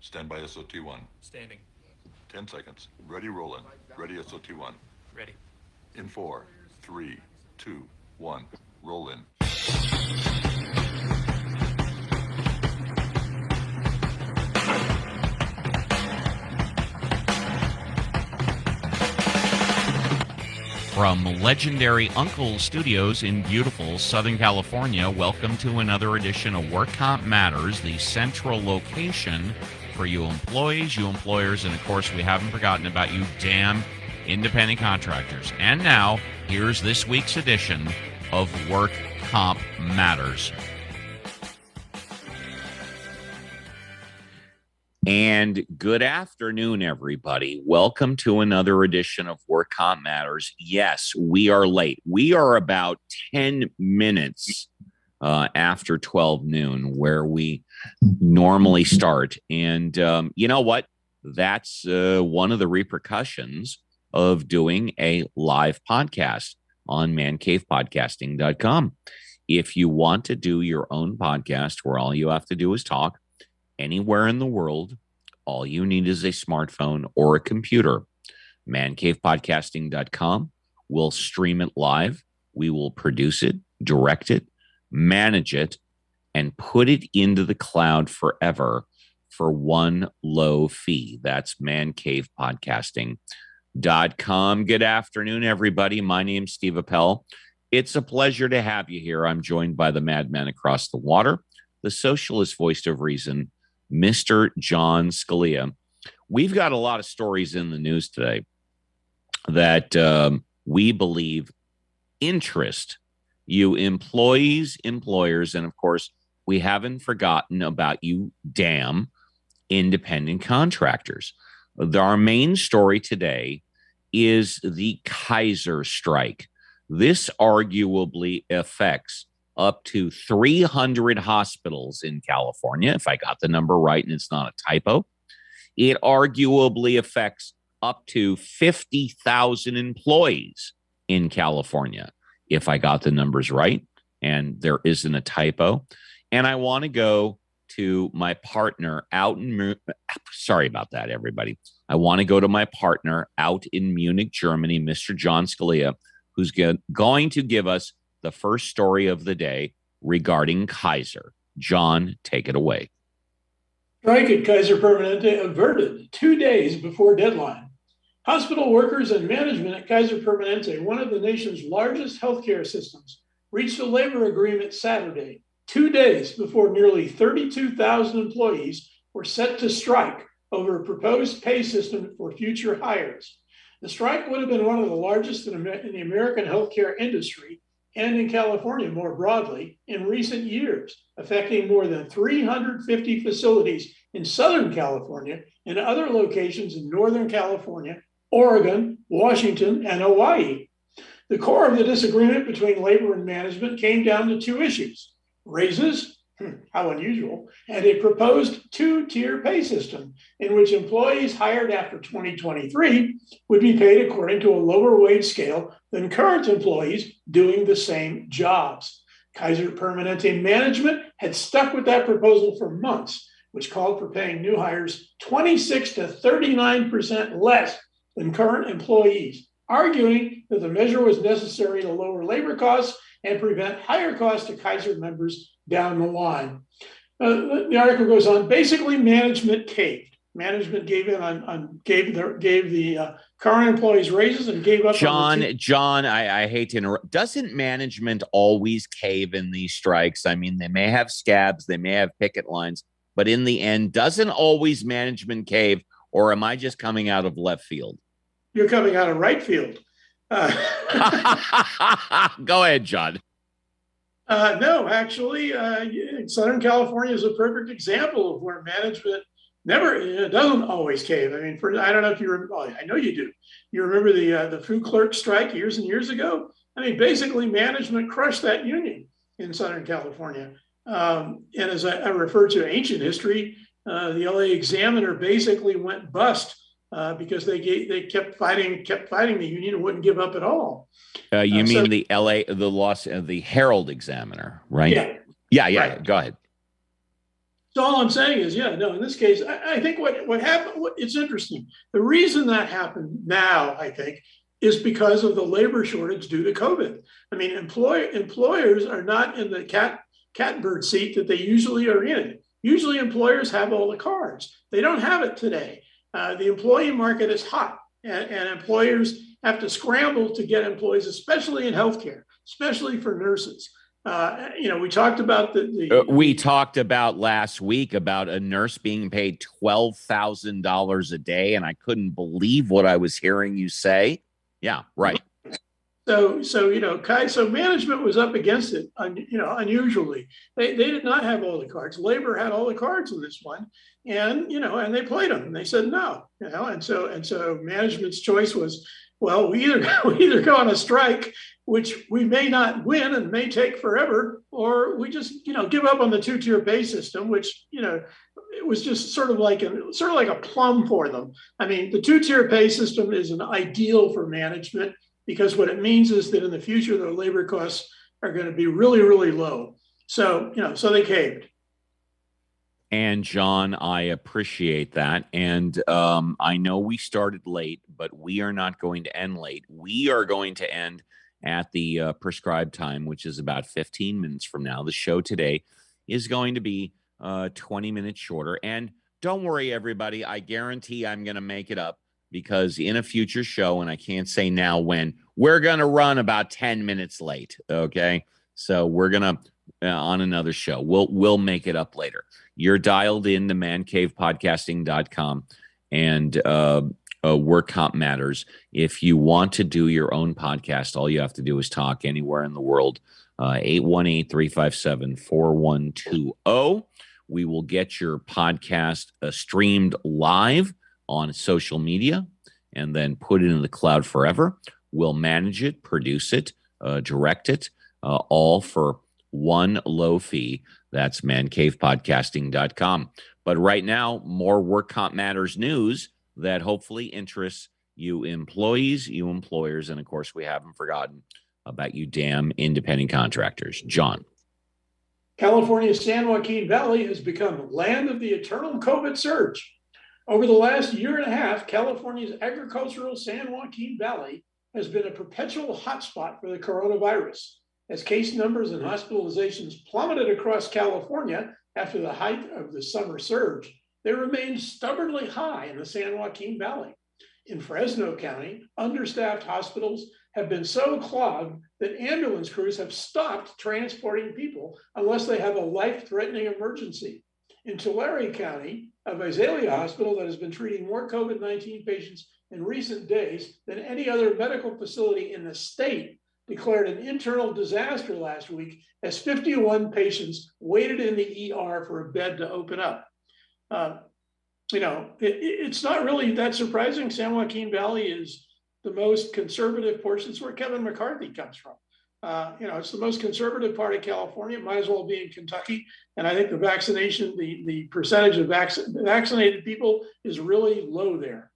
Stand by SOT1. Standing. 10 seconds. Ready, rolling. Ready, SOT1. Ready. In 4, 3, 2, 1. Roll in. From legendary Uncle Studios in beautiful Southern California, welcome to another edition of Work Comp Matters, the central location for you employees, you employers, and of course, we haven't forgotten about you damn independent contractors. And now, here's this week's edition of Work Comp Matters. And good afternoon, everybody. Welcome to another edition of Work Comp Matters. Yes, we are late. We are about 10 minutes after 12 noon, where we normally start. And you know what? That's one of the repercussions of doing a live podcast on mancavepodcasting.com. If you want to do your own podcast where all you have to do is talk, anywhere in the world, all you need is a smartphone or a computer. mancavepodcasting.com. We'll stream it live. We will produce it, direct it, manage it, and put it into the cloud forever for one low fee. That's mancavepodcasting.com. Good afternoon, everybody. My name's Steve Appel. It's a pleasure to have you here. I'm joined by the madman across the water, the socialist voice of reason, Mr. John Scalia. We've got a lot of stories in the news today that we believe interest you employees, employers, and of course, we haven't forgotten about you damn independent contractors. Our main story today is the Kaiser strike. This arguably affects up to 300 hospitals in California, if I got the number right and it's not a typo. It arguably affects up to 50,000 employees in California, if I got the numbers right and there isn't a typo. And I want to go to my partner out in, sorry about that, everybody. I want to go to my partner out in Munich, Germany, Mr. John Scalia, who's going to give us the first story of the day regarding Kaiser. John, take it away. Strike at Kaiser Permanente averted 2 days before deadline. Hospital workers and management at Kaiser Permanente, one of the nation's largest healthcare systems, reached a labor agreement Saturday, 2 days before nearly 32,000 employees were set to strike over a proposed pay system for future hires. The strike would have been one of the largest in the American healthcare industry and in California more broadly in recent years, affecting more than 350 facilities in Southern California and other locations in Northern California, Oregon, Washington, and Hawaii. The core of the disagreement between labor and management came down to two issues: raises, how unusual, and a proposed two-tier pay system in which employees hired after 2023 would be paid according to a lower wage scale than current employees doing the same jobs. Kaiser Permanente management had stuck with that proposal for months, which called for paying new hires 26 to 39% less than current employees, arguing that the measure was necessary to lower labor costs and prevent higher costs to Kaiser members down the line. The article goes on. Basically, management caved. Management gave in gave the current employees raises and gave up. John, I hate to interrupt. Doesn't management always cave in these strikes? I mean, they may have scabs, they may have picket lines, but in the end, doesn't always management cave? Or am I just coming out of left field? You're coming out of right field. Go ahead, John. No, actually, Southern California is a perfect example of where management doesn't always cave. I mean, I don't know if you remember. I know you do. You remember the food clerk strike years and years ago? I mean, basically, management crushed that union in Southern California. And as I refer to ancient history, the LA Examiner basically went bust because they kept fighting the union and wouldn't give up at all. You mean the Herald Examiner, right? Yeah. Yeah. Right. Go ahead. So all I'm saying is, yeah, no, in this case, I think what happened, it's interesting. The reason that happened now, I think, is because of the labor shortage due to COVID. I mean, employers are not in the catbird seat that they usually are in. Usually employers have all the cards. They don't have it today. The employee market is hot, and employers have to scramble to get employees, especially in healthcare, especially for nurses. We talked about we talked about last week about a nurse being paid $12,000 a day, and I couldn't believe what I was hearing you say. Yeah, right. So management was up against it, unusually. They did not have all the cards. Labor had all the cards in this one, and they played them. And they said no, and so management's choice was, well, we either go on a strike, which we may not win and may take forever, or we just give up on the two-tier pay system, which it was just sort of like a plum for them. I mean, the two-tier pay system is an ideal for management, because what it means is that in the future, their labor costs are going to be really, really low. So, so they caved. And John, I appreciate that. And I know we started late, but we are not going to end late. We are going to end at the prescribed time, which is about 15 minutes from now. The show today is going to be 20 minutes shorter. And don't worry, everybody. I guarantee I'm going to make it up, because in a future show, and I can't say now when, we're going to run about 10 minutes late. Okay. So we're going to, on another show, we'll make it up later. You're dialed in to mancavepodcasting.com and Work Comp Matters. If you want to do your own podcast, all you have to do is talk anywhere in the world. 818-357-4120. We will get your podcast streamed live on social media and then put it in the cloud forever. We'll manage it, produce it, direct it, all for one low fee. That's mancavepodcasting.com. But right now, more Work Comp Matters news that hopefully interests you employees, you employers, and of course, we haven't forgotten about you damn independent contractors. John. California's San Joaquin Valley has become land of the eternal COVID surge. Over the last year and a half, California's agricultural San Joaquin Valley has been a perpetual hotspot for the coronavirus. As case numbers and hospitalizations plummeted across California after the height of the summer surge, they remained stubbornly high in the San Joaquin Valley. In Fresno County, understaffed hospitals have been so clogged that ambulance crews have stopped transporting people unless they have a life-threatening emergency. In Tulare County, a Visalia hospital that has been treating more COVID-19 patients in recent days than any other medical facility in the state declared an internal disaster last week as 51 patients waited in the ER for a bed to open up. It's not really that surprising. San Joaquin Valley is the most conservative portion. It's where Kevin McCarthy comes from. It's the most conservative part of California. It might as well be in Kentucky. And I think the vaccination, the percentage of vaccinated people is really low there.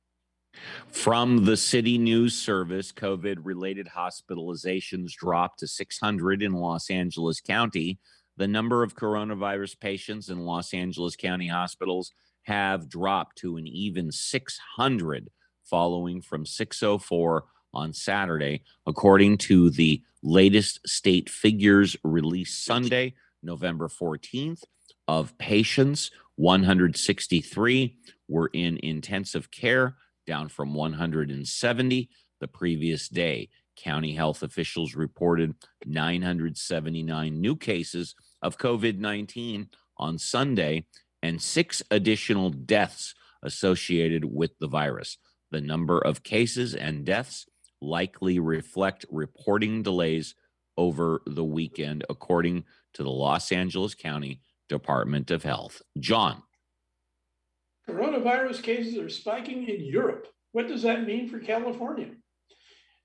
From the City News Service, COVID-related hospitalizations dropped to 600 in Los Angeles County. The number of coronavirus patients in Los Angeles County hospitals have dropped to an even 600, following from 604 on Saturday, according to the latest state figures released Sunday, November 14th. Of patients, 163 were in intensive care, down from 170 the previous day. County health officials reported 979 new cases of COVID-19 on Sunday and 6 additional deaths associated with the virus. The number of cases and deaths likely reflect reporting delays over the weekend, according to the Los Angeles County Department of Health. John. Coronavirus cases are spiking in Europe. What does that mean for California?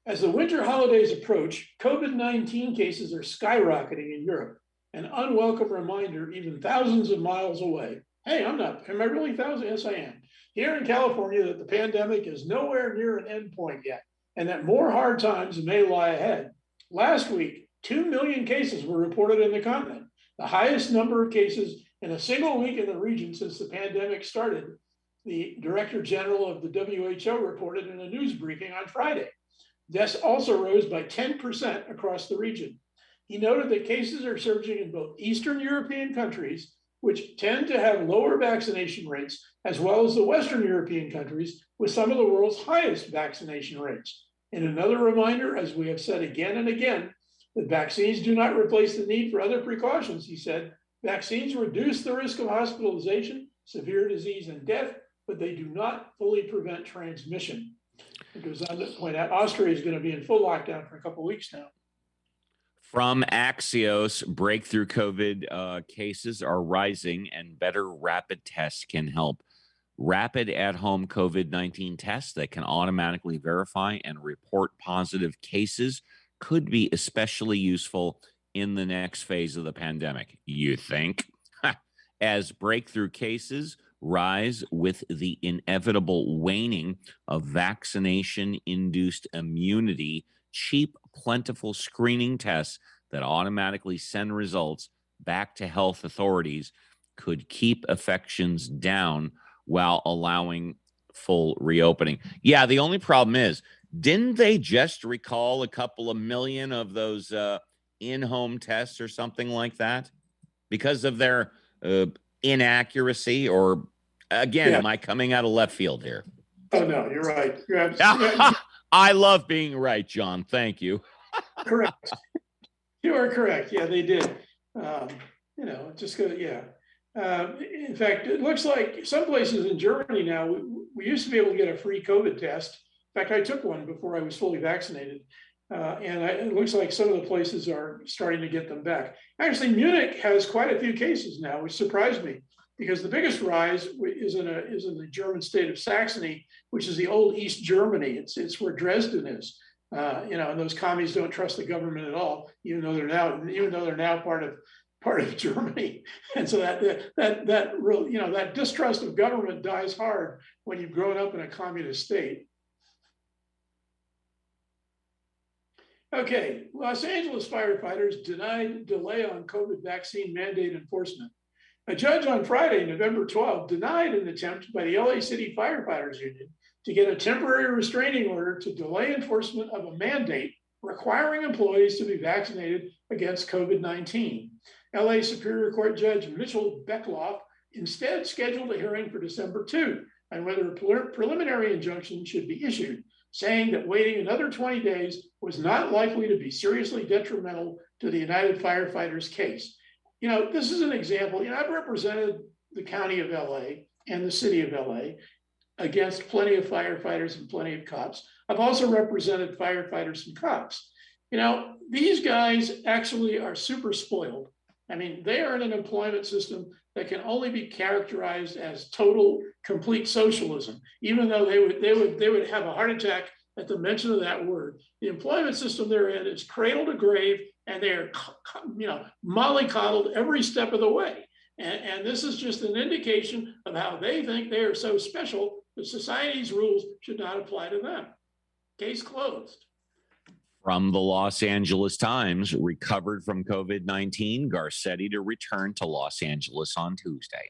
As the winter holidays approach, COVID-19 cases are skyrocketing in Europe. An unwelcome reminder, even thousands of miles away. Hey, am I really thousands? Yes, I am. Here in California, that the pandemic is nowhere near an endpoint yet, and that more hard times may lie ahead. Last week, 2 million cases were reported in the continent, the highest number of cases In a single week in the region since the pandemic started, the Director General of the WHO reported in a news briefing on Friday. Deaths also rose by 10% across the region. He noted that cases are surging in both Eastern European countries, which tend to have lower vaccination rates, as well as the Western European countries with some of the world's highest vaccination rates. And another reminder, as we have said again and again, that vaccines do not replace the need for other precautions, he said. Vaccines reduce the risk of hospitalization, severe disease, and death, but they do not fully prevent transmission. It goes on to point out Austria is going to be in full lockdown for a couple of weeks now. From Axios, breakthrough COVID cases are rising and better rapid tests can help. Rapid at-home COVID-19 tests that can automatically verify and report positive cases could be especially useful in the next phase of the pandemic, you think? As breakthrough cases rise with the inevitable waning of vaccination-induced immunity, cheap, plentiful screening tests that automatically send results back to health authorities could keep infections down while allowing full reopening. Yeah, the only problem is, didn't they just recall a couple of million of those in-home tests or something like that because of their inaccuracy? Or again, am I coming out of left field here? Oh, no, you're right. You're absolutely I love being right, John. Thank you. correct. You are correct. Yeah, they did. Just go, yeah. In fact, it looks like some places in Germany now, we used to be able to get a free COVID test. In fact, I took one before I was fully vaccinated. It looks like some of the places are starting to get them back. Actually, Munich has quite a few cases now, which surprised me because the biggest rise is in the German state of Saxony, which is the old East Germany. It's where Dresden is. And those commies don't trust the government at all, even though they're now part of Germany. And so that distrust of government dies hard when you've grown up in a communist state. Okay, Los Angeles firefighters denied delay on COVID vaccine mandate enforcement. A judge on Friday, November 12, denied an attempt by the LA City Firefighters Union to get a temporary restraining order to delay enforcement of a mandate requiring employees to be vaccinated against COVID-19. LA Superior Court Judge Mitchell Beckloff instead scheduled a hearing for December 2 on whether a preliminary injunction should be issued, saying that waiting another 20 days was not likely to be seriously detrimental to the United Firefighters case. This is an example. I've represented the county of LA and the city of LA against plenty of firefighters and plenty of cops. I've also represented firefighters and cops. These guys actually are super spoiled. I mean, they are in an employment system that can only be characterized as total, complete socialism, even though they would have a heart attack at the mention of that word. The employment system they're in is cradle to grave, and they are, mollycoddled every step of the way. And this is just an indication of how they think they are so special that society's rules should not apply to them. Case closed. From the Los Angeles Times, recovered from COVID-19, Garcetti to return to Los Angeles on Tuesday.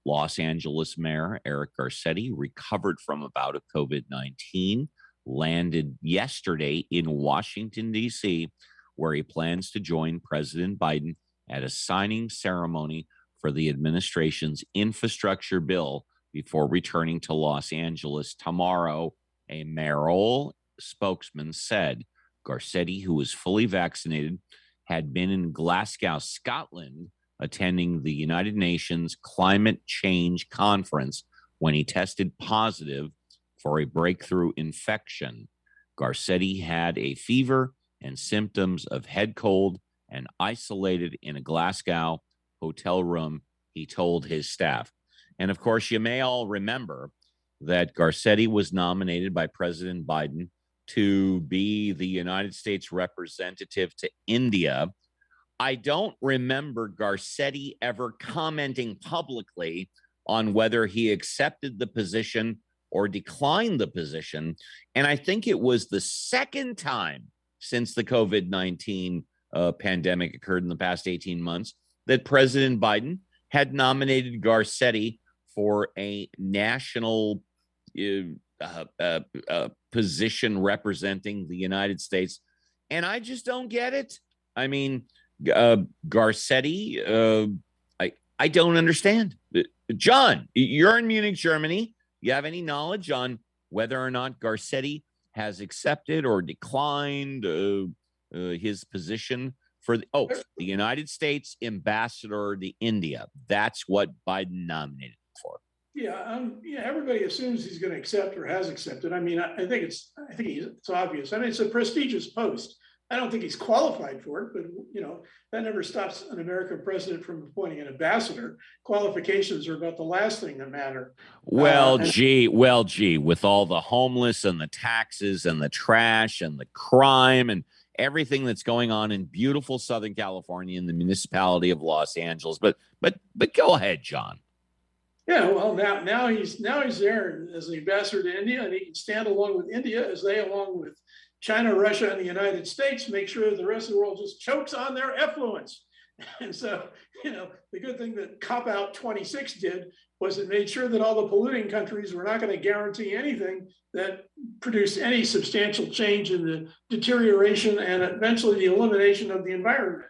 Los Angeles Mayor Eric Garcetti recovered from a bout of COVID-19, landed yesterday in Washington, D.C., where he plans to join President Biden at a signing ceremony for the administration's infrastructure bill before returning to Los Angeles tomorrow, a mayoral spokesman said. Garcetti, who was fully vaccinated, had been in Glasgow, Scotland, attending the United Nations Climate Change Conference when he tested positive for a breakthrough infection. Garcetti had a fever and symptoms of head cold and isolated in a Glasgow hotel room, he told his staff. And of course, you may all remember that Garcetti was nominated by President Biden to be the United States representative to India. I don't remember Garcetti ever commenting publicly on whether he accepted the position or declined the position. And I think it was the second time since the COVID-19 pandemic occurred in the past 18 months that President Biden had nominated Garcetti for a national position representing the United States. And I just don't get it. I mean, Garcetti, I don't understand. John, you're in Munich, Germany. You have any knowledge on whether or not Garcetti has accepted or declined his position for the United States ambassador to India? That's what Biden nominated him for. Yeah, everybody assumes he's going to accept or has accepted. I mean, I think it's obvious. I mean, it's a prestigious post. I don't think he's qualified for it, but that never stops an American president from appointing an ambassador. Qualifications are about the last thing that matter. Gee, with all the homeless and the taxes and the trash and the crime and everything that's going on in beautiful Southern California in the municipality of Los Angeles. But go ahead, John. Yeah, well, now he's there as the ambassador to India, and he can stand along with India as they, along with China, Russia, and the United States, make sure that the rest of the world just chokes on their effluence. And so, the good thing that Cop Out 26 did was it made sure that all the polluting countries were not going to guarantee anything that produced any substantial change in the deterioration and eventually the elimination of the environment.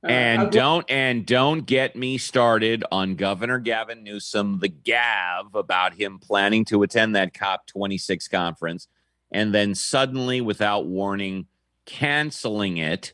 And don't get me started on Governor Gavin Newsom, the Gav, about him planning to attend that COP26 conference and then suddenly, without warning, canceling it,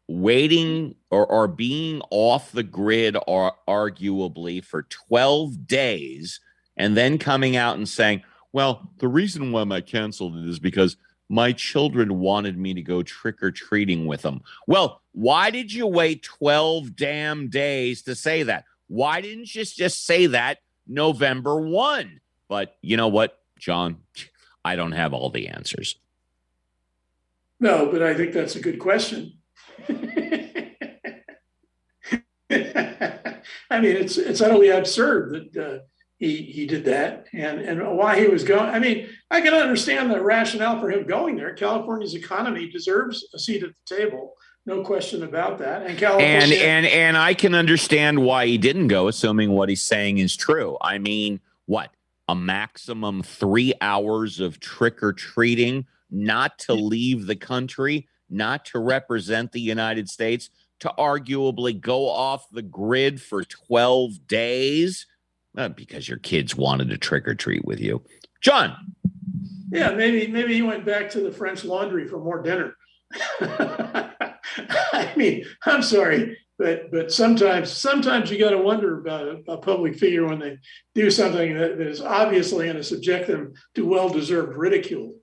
waiting or being off the grid or arguably for 12 days, and then coming out and saying, well, the reason why I canceled it is because my children wanted me to go trick-or-treating with them. Well, why did you wait 12 damn days to say that? Why didn't you just say that November 1? But you know what, John? I don't have all the answers. No, but I think that's a good question. I mean, it's utterly absurd that he did that and why he was going. I mean, I can understand the rationale for him going there. California's economy deserves a seat at the table. No question about that. And California, and I can understand why he didn't go, assuming what he's saying is true. I mean, what? A maximum 3 hours of trick-or-treating, not to leave the country, not to represent the United States, to arguably go off the grid for 12 days because your kids wanted to trick-or-treat with you. John. Yeah, maybe he went back to the French Laundry for more dinner. I mean, I'm sorry, but sometimes you got to wonder about a public figure when they do something that is obviously going to subject them to well-deserved ridicule.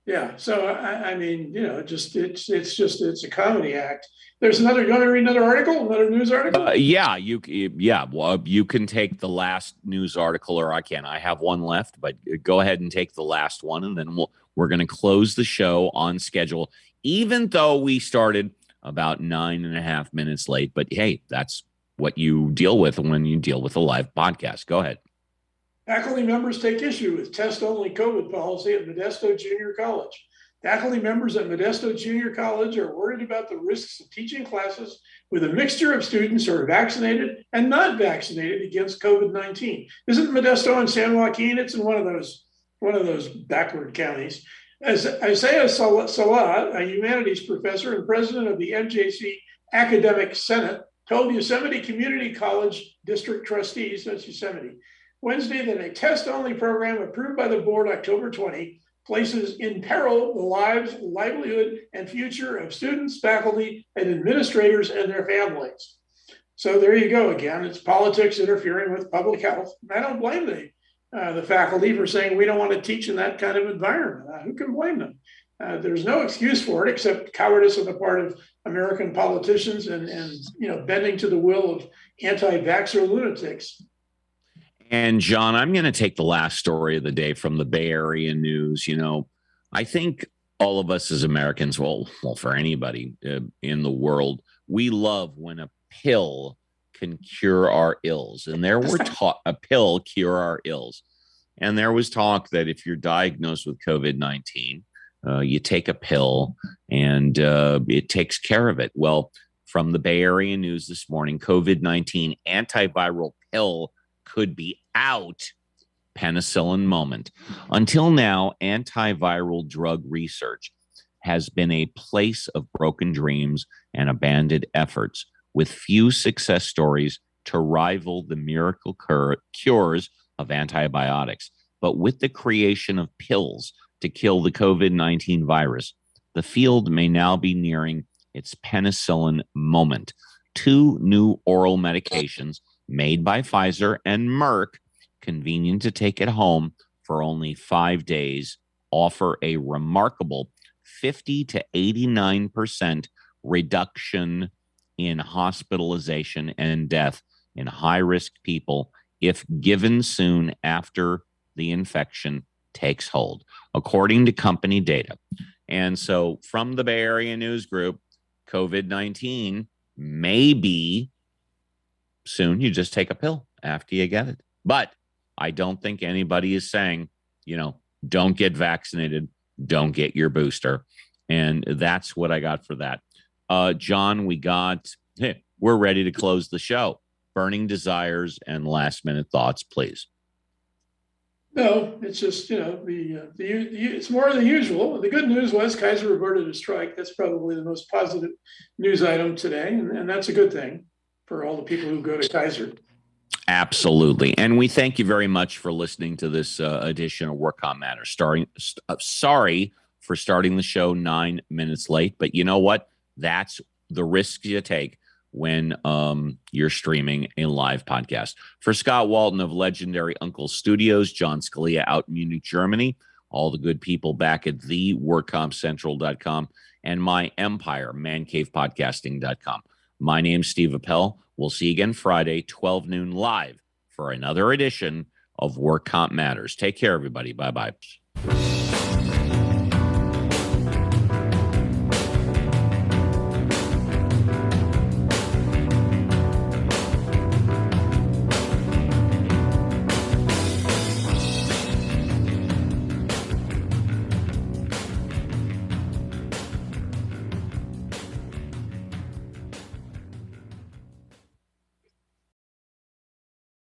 Yeah, so I mean, it's a comedy act. There's another. You want to read another article? Another news article? Well, you can take the last news article, or I can. I have one left, but go ahead and take the last one, and then we're going to close the show on schedule, even though we started about 9.5 minutes late. But hey, that's what you deal with when you deal with a live podcast. Go ahead. Faculty members take issue with test-only COVID policy at Modesto Junior College. Faculty members at Modesto Junior College are worried about the risks of teaching classes with a mixture of students who are vaccinated and not vaccinated against COVID-19. Isn't Modesto and San Joaquin? It's in one of those backward counties. As Isaiah Salah, a humanities professor and president of the MJC Academic Senate, told Yosemite Community College District trustees, that's Yosemite, Wednesday that a test-only program approved by the board October 20 places in peril the lives, livelihood, and future of students, faculty, and administrators and their families. So there you go again. It's politics interfering with public health. I don't blame the faculty for saying we don't want to teach in that kind of environment. Who can blame them? There's no excuse for it except cowardice on the part of American politicians and bending to the will of anti-vaxxer lunatics. And John, I'm going to take the last story of the day from the Bay Area News. I think all of us as Americans, well, for anybody in the world, we love when a pill can cure our ills. And there were a pill cure our ills. And there was talk that if you're diagnosed with COVID-19, you take a pill and it takes care of it. Well, from the Bay Area News this morning, COVID-19 antiviral pill could be out. Penicillin moment. Until now, antiviral drug research has been a place of broken dreams and abandoned efforts, with few success stories to rival the miracle cures of antibiotics. But with the creation of pills to kill the COVID-19 virus, the field may now be nearing its penicillin moment. Two new oral medications made by Pfizer and Merck, convenient to take at home for only 5 days, offer a remarkable 50 to 89% reduction in hospitalization and death in high-risk people if given soon after the infection takes hold, according to company data. And so from the Bay Area News Group, COVID-19 may be soon. You just take a pill after you get it. But I don't think anybody is saying, don't get vaccinated, don't get your booster. And that's what I got for that. John, we're ready to close the show. Burning desires and last minute thoughts, please. No, it's just, it's more than usual. The good news was Kaiser averted a strike. That's probably the most positive news item today. And that's a good thing for all the people who go to Kaiser. Absolutely. And we thank you very much for listening to this edition of Work On Matters. Sorry for starting the show 9 minutes late, but you know what? That's the risk you take when you're streaming a live podcast. For Scott Walton of legendary Uncle Studios, John Scalia out in Munich, Germany, all the good people back at the workcompcentral.com, and my empire, mancavepodcasting.com. My name's Steve Appel. We'll see you again Friday, 12 noon live for another edition of Work Comp Matters. Take care, everybody. Bye-bye.